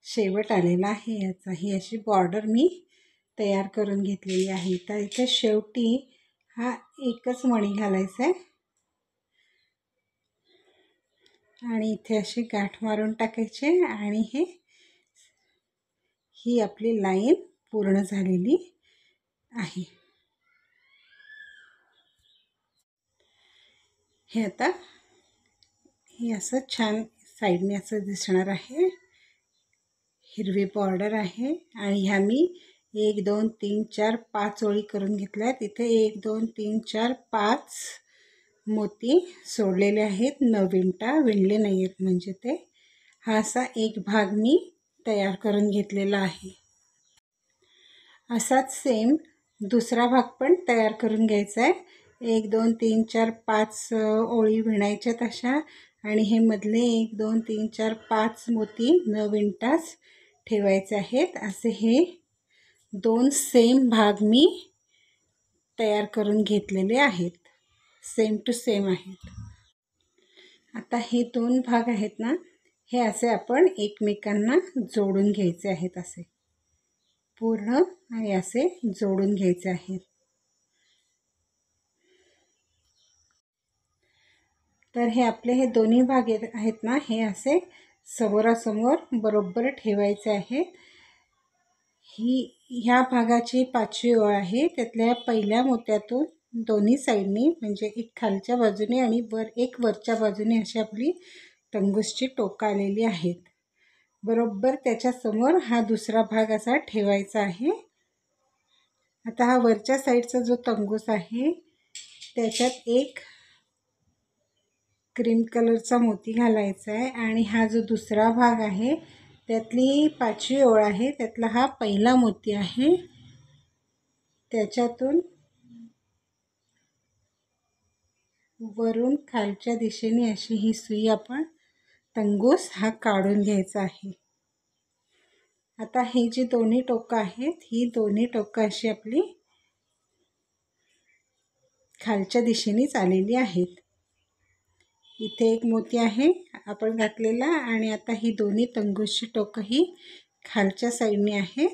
शेवट आलेला आहे याचा। ही अशी बॉर्डर मी तयार करून घेतलेली आहे। तर इथे शेवटी हा एकच मणी घालायचा आहे आणि इथे अशी गाठ मारून टाकायचे आणि ही आपली लाईन पूर्ण झालेली आहे। हे आता हे असं छान साईडने असं दिसणार आहे, हिरवी बॉर्डर आहे आणि ह्या मी 1 2 3 4 5 ओळी करून घेतल्यात। इथे 1 2 3 4 5 मोती सोडलेले आहेत, न विणता, विणले नाही आहेत म्हणजे ते। हा असा एक भाग मी तयार करून घेतलेला आहे। असाच सेम दुसरा भाग पण तयार करून घ्यायचा आहे। 1 2 3 4 5 ओळी विणायच्यात अशा आणि हे मधले 1 2 3 4 5 मोती न विणताच ठेवायचे आहेत। असे हे 2 सेम भाग मी तयार करून घेतलेले आहेत, सेम टू सेम आहेत। आता हे 2 भाग आहेत ना, हे असे आपण एकमेकांना जोडून घ्यायचे आहेत, असे पूर्ण आणि असे जोडून घ्यायचे आहेत। तर हे आपले हे दोन्ही भाग आहेत ना, हे असे समोरासमोर बरोबर ठेवायचे आहेत। ह्या भागाची 5वी ओळ आहे, त्यातल्या पहिल्या मोत्यातून दोन्ही साईडनी म्हणजे एक खालच्या बाजूने आणि एक वरच्या बाजूने अशी आपली तंगूसची टोकं आलेली आहेत। बरोबर त्याच्या समोर हा दुसरा भाग असा ठेवायचा आहे। आता हा वरच्या साईडचा जो तंगूस आहे त्याच्यात एक क्रीम कलरचा मोती घालायचा आहे आणि हा जो दुसरा भाग आहे त्यातली 5वी ओळ आहे, त्यातला हा पहिला मोती आहे, त्याच्यातून वरून खालच्या दिशेने अशी ही सुई आपण तंगूस हा काढून घ्यायचा आहे। आता हे जी दोन्ही टोकं आहेत, ही दोन्ही टोकं अशी आपली खालच्या दिशेनेच आलेली आहेत। इथे एक मोती आहे आपण घातलेला आणि आता ही दोन्ही तंगूसची टोकं ही खालच्या साईडने आहे।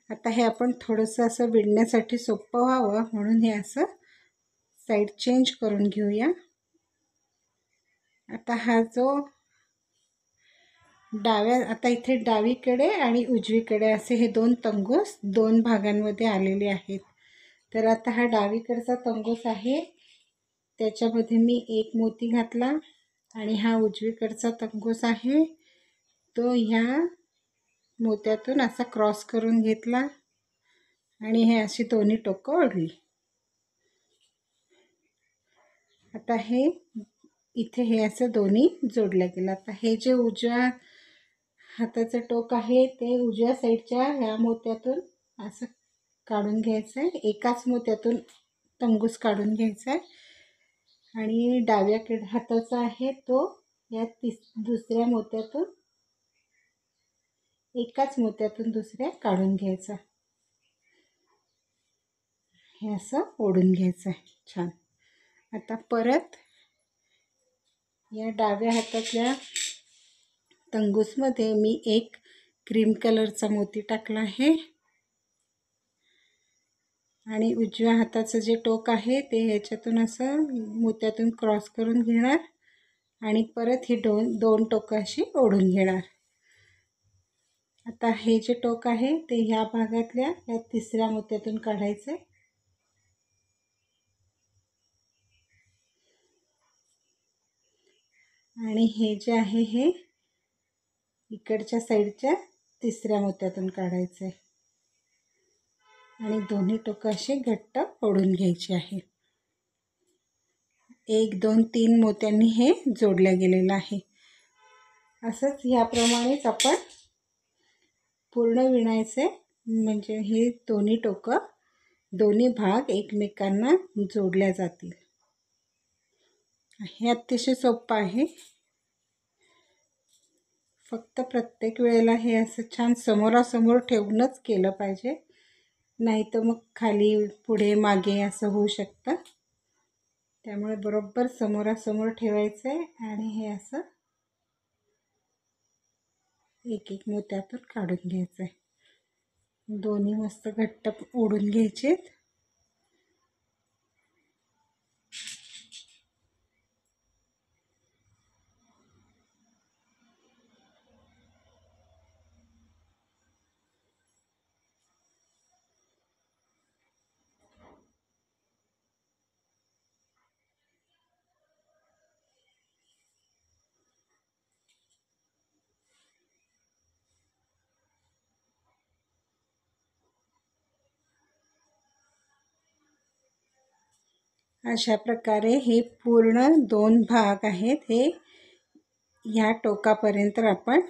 आता हे आपण थोडंसं असं विणण्यासाठी सोपं व्हावं म्हणून हे असं साईड चेंज करून घेऊया। आता हा जो आता इथे डावीकडे आणि उजवीकडे असे हे 2 तंगूस 2 भागांमध्ये आलेले आहेत। तर आता हा डावीकडचा तंगूस आहे, त्याच्यामध्ये मी एक मोती घातला आणि हा उजवीकडचा तंगूस आहे तो ह्या मोत्यातून असा क्रॉस करून घेतला आणि हे अशी दोन्ही टोकं ओढली। आता हे इथे हे असं दोन्ही जोडलं गेलं। आता हे जे हाताचं टोक आहे ते उजव्या साईडच्या ह्या मोत्यातून असं काढून घ्यायचं आहे. एकाच मोत्यातून तंगूस काढून घ्यायचा आहे आणि डाव्या हाताचा आहे तो या दुसऱ्या मोत्यातून एकाच मोत्यातून दुसऱ्या काढून घ्यायचा. हे असं ओढून घ्यायचं आहे. छान. आता परत या डाव्या हातातल्या तंगूसमध्ये मी एक क्रीम कलरचा मोती टाकला आहे आणि उजव्या हाताचं जे टोक आहे ते ह्याच्यातून असं मोत्यातून क्रॉस करून घेणार आणि परत ही दोन टोकं अशी ओढून घेणार. आता हे जे टोक आहे ते ह्या भागातल्या या तिसऱ्या मोत्यातून काढायचं आणि हे जे आहे हे इकडच्या साईडच्या तिसऱ्या मोत्यातून काढायचं आहे आणि दोन्ही टोकं अशी घट्ट ओढून घ्यायची आहे. 1 2 3 मोत्यांनी हे जोडल्या गेलेलं आहे. असंच ह्याप्रमाणेच आपण पूर्ण विणायचे, म्हणजे हे दोन्ही टोकं दोन्ही भाग एकमेकांना जोडल्या जातील. हे अतिशय सोपं आहे. फक्त प्रत्येक वेळेला हे असं छान समोरासमोर ठेवूनच केलं पाहिजे, नाही तर मग खाली पुढे मागे असं होऊ शकतं. त्यामुळे बरोबर समोरासमोर ठेवायचं आहे आणि हे असं एक एक मोत्यातून काढून घ्यायचं आहे. दोन्ही मस्त घट्ट ओढून घ्यायचे. अशा प्रकारे हे पूर्ण 2 भाग आहेत हे ह्या टोकापर्यंत आपण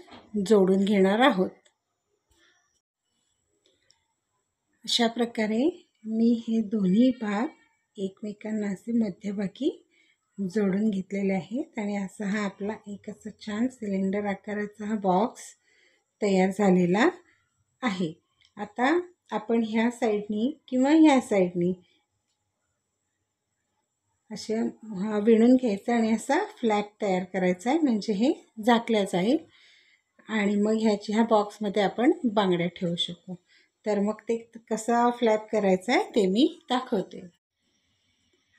जोडून घेणार आहोत. अशा प्रकारे मी हे दोन्ही भाग एकमेकांना असे मध्यभागी जोडून घेतलेले आहेत आणि असा हा आपला एक असा छान सिलेंडर आकाराचा हा बॉक्स तयार झालेला आहे. आता आपण ह्या साईडनी किंवा ह्या साईडनी असे विणून घ्यायचं आणि असा फ्लॅप तयार करायचा आहे, म्हणजे हे झाकल्या जाईल आणि मग ह्या बॉक्समध्ये आपण बांगड्या ठेवू शकू. तर मग ते कसा फ्लॅप करायचा आहे ते मी दाखवते.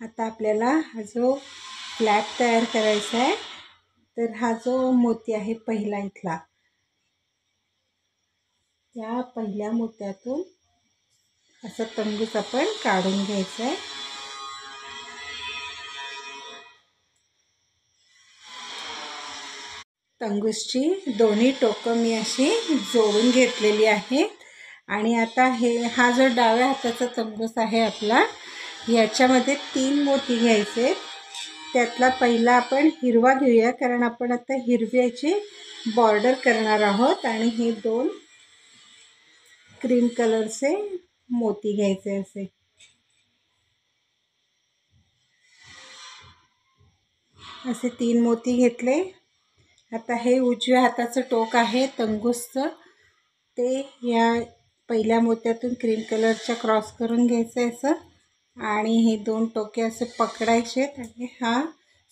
आता आपल्याला हा जो फ्लॅप तयार करायचा आहे, तर हा जो मोती आहे पहिला इथला, त्या पहिल्या मोत्यातून असं तंगूस आपण काढून घ्यायचं आहे. तंगूसची दोन्ही टोकं मी अशी जोडून घेतलेली आहेत आणि आता हा जो डाव्या हाताचा तंगूस आहे आपला, याच्यामध्ये 3 मोती घ्यायचे. त्यातला पहिला आपण हिरवा घेऊया, कारण आपण आता हिरव्याची बॉर्डर करणार आहोत आणि हे 2 क्रीम कलरचे मोती घ्यायचे. असे 3 मोती घेतले. आता हे उजव्या हाताचं टोक आहे तंगूसचं, ते या पहिल्या मोत्यातून क्रीम कलरच्या क्रॉस करून घ्यायचं असं आणि हे 2 टोके असे पकडायचे आणि हा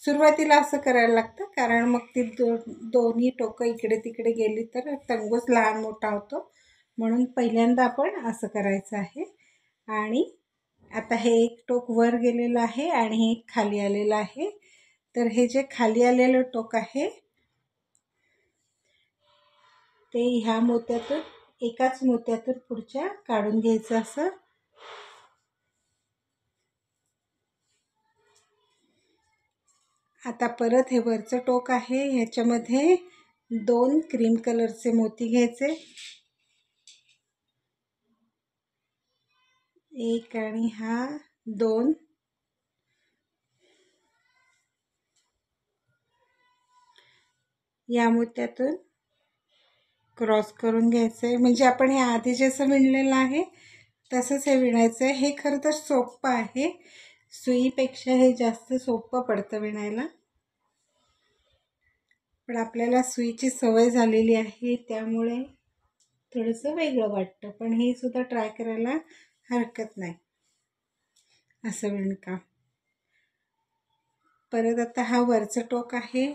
सुरुवातीला असं करायला लागतं, कारण मग ती दोन्ही टोकं इकडे तिकडे गेली तर तंगूस लहान मोठा होतो, म्हणून पहिल्यांदा आपण असं करायचं आहे. आणि आता हे एक टोक वर गेलेलं आहे आणि हे खाली आलेलं आहे. तर हे जे खाली आलेलं टोक आहे ते ह्या मोत्यातून एकाच मोत्यातून पुढच्या काढून घ्यायचं असं. आता परत हे वरचं टोक आहे, ह्याच्यामध्ये 2 क्रीम कलरचे मोती घ्यायचे, 1 आणि हा 2. या मोत्यातून क्रॉस करून घ्यायचं आहे. म्हणजे आपण हे आधी जसं विणलेलं आहे तसंच हे विणायचं आहे. हे खरं तर सोपं आहे, सुईपेक्षा हे जास्त सोपं पडतं विणायला, पण आपल्याला सुईची सवय झालेली आहे त्यामुळे थोडंसं वेगळं वाटतं. पण हे सुद्धा ट्राय करायला हरकत नाही असं विणकाम. परत आता हा वरचं टोक आहे,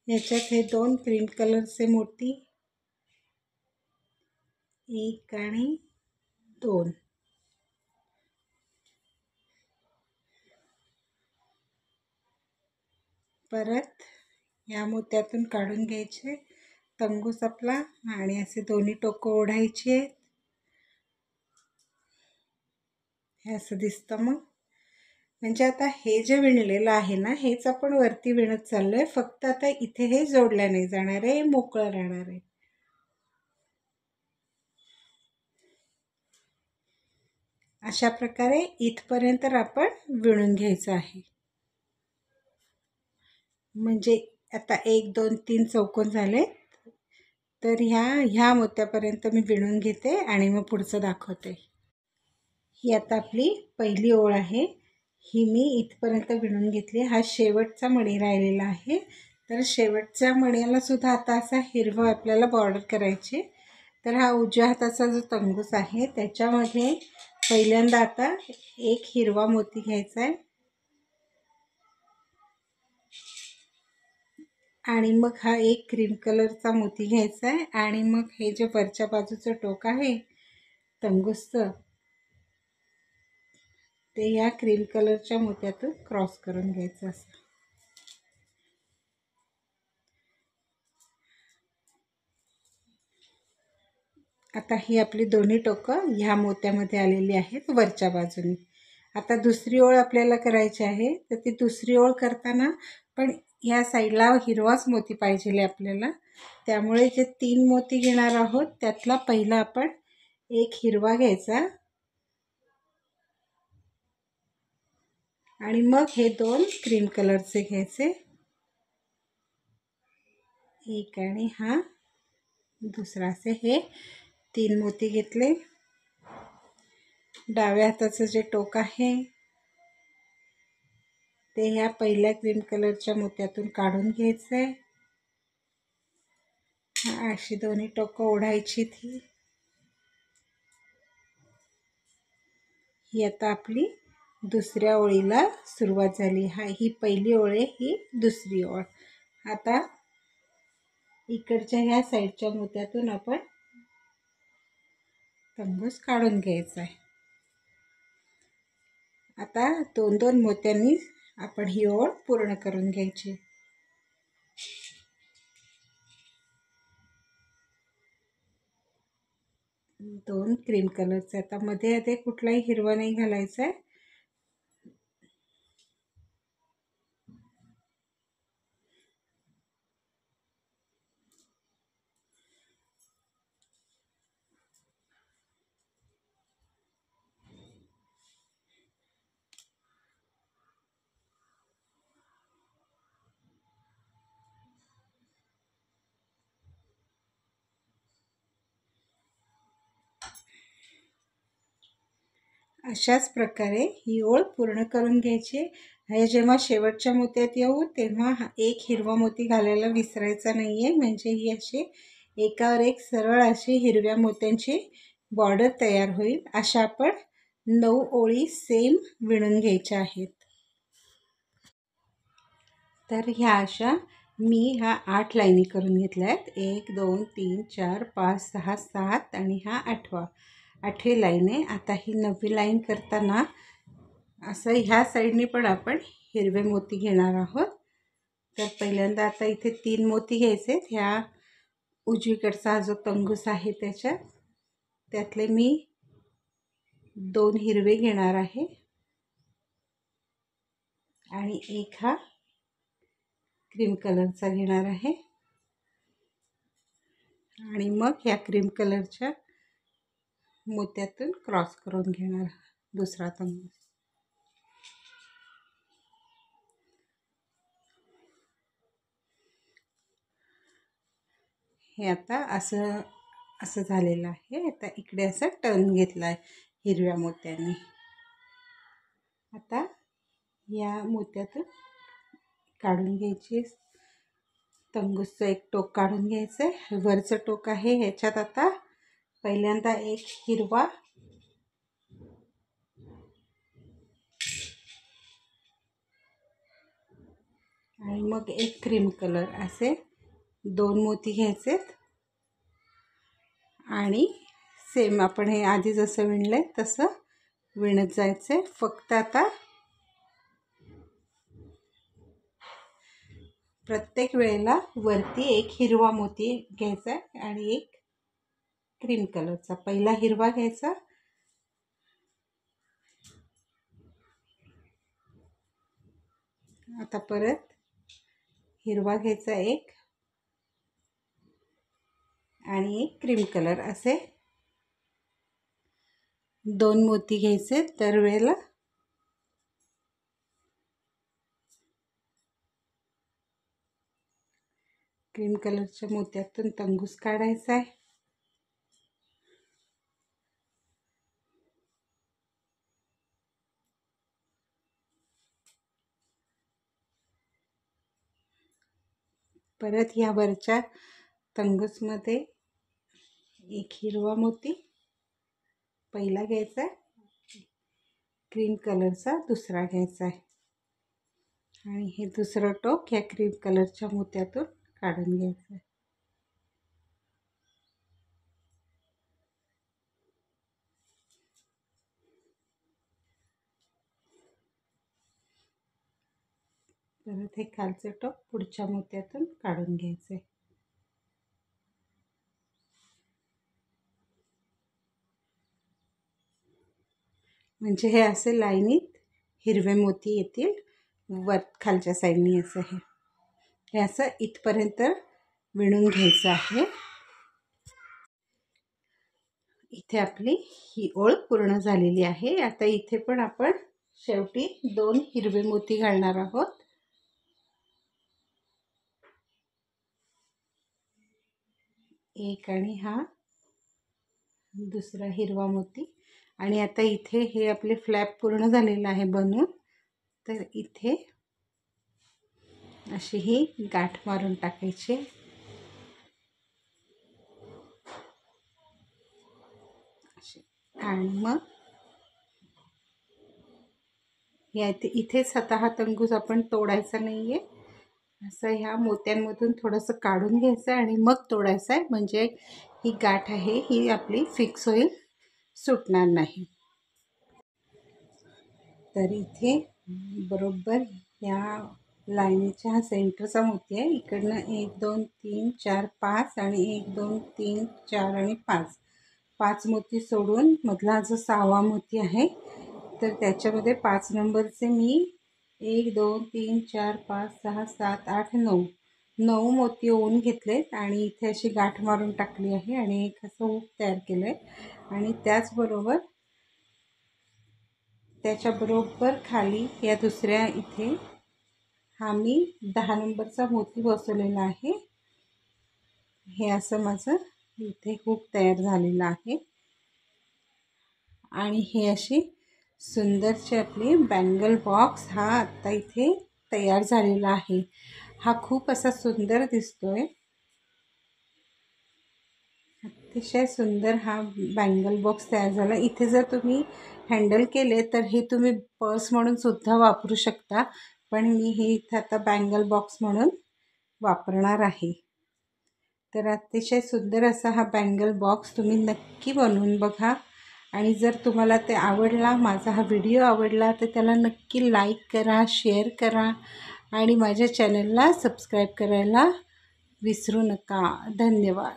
याच्यात हे 2 क्रीम कलरचे मोती, 1 आणि 2. परत या मोत्यातून काढून घ्यायचे तंगूस आपला आणि असे दोन्ही टोकं ओढायचे. हे असं दिसतं. मग म्हणजे आता हे जे विणलेलं आहे ना, हेच आपण वरती विणत चाललोय. फक्त आता इथे हे जोडल्या नाही जाणार आहे, मोकळं राहणार आहे. अशा प्रकारे इथपर्यंत आपण विणून घ्यायचं आहे. म्हणजे आता 1 2 3 चौकोन झाले, तर ह्या मोत्यापर्यंत मी विणून घेते आणि मग पुढचं दाखवते. ही आता आपली पहिली ओळ आहे, ही मी इथपर्यंत विणून घेतली. हा शेवटचा मणी राहिलेला आहे, तर शेवटच्या मण्याला सुद्धा आता असा हिरवा आपल्याला बॉर्डर करायची. तर हा उजव्या हाताचा जो तंगूस आहे त्याच्यामध्ये पहिल्यांदा आता एक हिरवा मोती घ्यायचा आहे आणि मग हा एक क्रीम कलरचा मोती घ्यायचा आहे आणि मग हे जे वरच्या बाजूचं टोक आहे तंगूसचं, ते या क्रीम कलरच्या मोत्यातून क्रॉस करून घ्यायचं असं. आता ही आपली दोन्ही टोकं ह्या मोत्यामध्ये आलेली आहेत वरच्या बाजूने. आता दुसरी ओळ आपल्याला करायची आहे, तर ती दुसरी ओळ करताना पण ह्या साईडला हिरवाच मोती पाहिजे आपल्याला. त्यामुळे जे 3 मोती घेणार आहोत त्यातला पहिला आपण एक हिरवा घ्यायचा आणि मग हे 2 क्रीम कलरचे घ्यायचे, एक आणि हा दुसरा. असे हे 3 मोती घेतले. डाव्या हाताचं जे टोक आहे ते ह्या पहिल्या क्रीम कलरच्या मोत्यातून काढून घ्यायचं आहे. अशी दोन्ही टोकं ओढायची. ही आता आपली दुसऱ्या ओळीला सुरुवात झाली. ही पहिली ओळ आहे, ही दुसरी ओळ. आता इकडच्या ह्या साईडच्या मोत्यातून आपण तंगूस काढून घ्यायचा आहे. आता 2 2 मोत्यांनी आपण ही ओळ पूर्ण करून घ्यायची. 2 क्रीम कलरचे. आता मध्ये कुठलाही हिरवा नाही घालायचा आहे. अशाच प्रकारे ही ओळ पूर्ण करून घ्यायची. हे जेव्हा शेवटच्या मोत्यात येऊ तेव्हा एक हिरवा मोती घालायला विसरायचा नाही आहे. म्हणजे ही अशी एकावर एक सरळ अशी हिरव्या मोत्यांची बॉर्डर तयार होईल. अशा आपण 9 ओळी सेम विणून घ्यायच्या आहेत. तर ह्या अशा मी 8 लाईनी करून घेतल्या आहेत. 1 2 3 4 5 6 7 आणि हा 8वी लाईन आहे. आता ही 9वी लाईन करताना असं ह्या साईडने पण आपण हिरवे मोती घेणार आहोत. तर पहिल्यांदा आता इथे 3 मोती घ्यायचे. ह्या उजवीकडचा जो तंगूस आहे त्यातले मी 2 हिरवे घेणार आहे आणि एक हा क्रीम कलरचा घेणार आहे आणि मग ह्या क्रीम कलरच्या मोत्यातून क्रॉस करून घेणार दुसरा तंगूस. हे आता असं असं झालेलं आहे. आता इकडे असं टर्न घेतला आहे हिरव्या मोत्यांनी. आता या मोत्यातून काढून घ्यायची, तंगूसचं एक टोक काढून घ्यायचं आहे. वरचं टोक आहे ह्याच्यात आता पहिल्यांदा एक हिरवा आणि मग एक क्रीम कलर असे 2 मोती घ्यायचेत आणि सेम आपण हे आधी जसं विणलंय तसं विणत जायचंय. फक्त आता प्रत्येक वेळेला वरती एक हिरवा मोती घ्यायचा आणि एक क्रीम कलरचा. पहिला हिरवा घ्यायचा, आता परत हिरवा घ्यायचा एक आणि एक क्रीम कलर असे 2 मोती घ्यायचे. दरवेळेला क्रीम कलरच्या मोत्यातून तंगूस काढायचा आहे. परत ह्या वरच्या तंगूसमध्ये एक हिरवा मोती पहिला घ्यायचा आहे, क्रीम कलरचा दुसरा घ्यायचा आहे आणि हे दुसरं टोक ह्या क्रीम कलरच्या मोत्यातून काढून घ्यायचं आहे. परत हे खालचं टोक पुढच्या मोत्यातून काढून घ्यायचं आहे. म्हणजे हे असे लाईनीत हिरवे मोती येतील वर खालच्या साईडनी. असं हे असं इथपर्यंत विणून घ्यायचं आहे. इथे आपली ही ओळ पूर्ण झालेली आहे. आता इथे पण आपण शेवटी 2 हिरवे मोती घालणार आहोत. एक आणि हा दुसरा हिरवा मोती. आणि आता इथे हे आपले फ्लॅप पूर्ण झालेलं आहे बनवून. तर इथे अशी ही गाठ मारून टाकायची आणि मग या इथेच आता हा तंगूस आपण तोडायचा नाही आहे. असं ह्या मोत्यांमधून थोडंसं काढून घ्यायचं आणि मग तोडायचं आहे. म्हणजे ही गाठ आहे ही आपली फिक्स होईल, सुटणार नाही. तर इथे बरोबर या लाईनीच्या हा सेंटरचा मोती आहे. इकडनं 1 2 3 4 5 आणि 1 2 3 4 आणि 5 मोती सोडून मधला जो 6वा मोती आहे तर त्याच्यामध्ये 5 नंबरचे मी 1 2 3 4 5 6 7 8 9 मोती ओवून घेतलेत आणि इथे अशी गाठ मारून टाकली आहे आणि एक असं हुक तयार केलं आहे. आणि त्याचबरोबर त्याच्याबरोबर खाली या दुसऱ्या इथे हा मी 10 नंबरचा मोती बसवलेला आहे. हे असं माझं इथे हुक तयार झालेलं आहे आणि हे अशी सुंदरची आपली बँगल बॉक्स हा आत्ता इथे तयार झालेला आहे. हा खूप असा सुंदर दिसतोय. अतिशय सुंदर हा बँगल बॉक्स तयार झाला. इथे जर तुम्ही हँडल केले तर हे तुम्ही पर्स म्हणून सुद्धा वापरू शकता, पण मी हे इथे आता बँगल बॉक्स म्हणून वापरणार आहे. तर अतिशय सुंदर असा हा बँगल बॉक्स तुम्ही नक्की बनवून बघा. आणि जर तुम्हाला ते आवडला, माझा हा व्हिडिओ आवडला, तर त्याला नक्की लाईक करा, शेअर करा आणि माझ्या चॅनलला सबस्क्राईब करायला विसरू नका. धन्यवाद.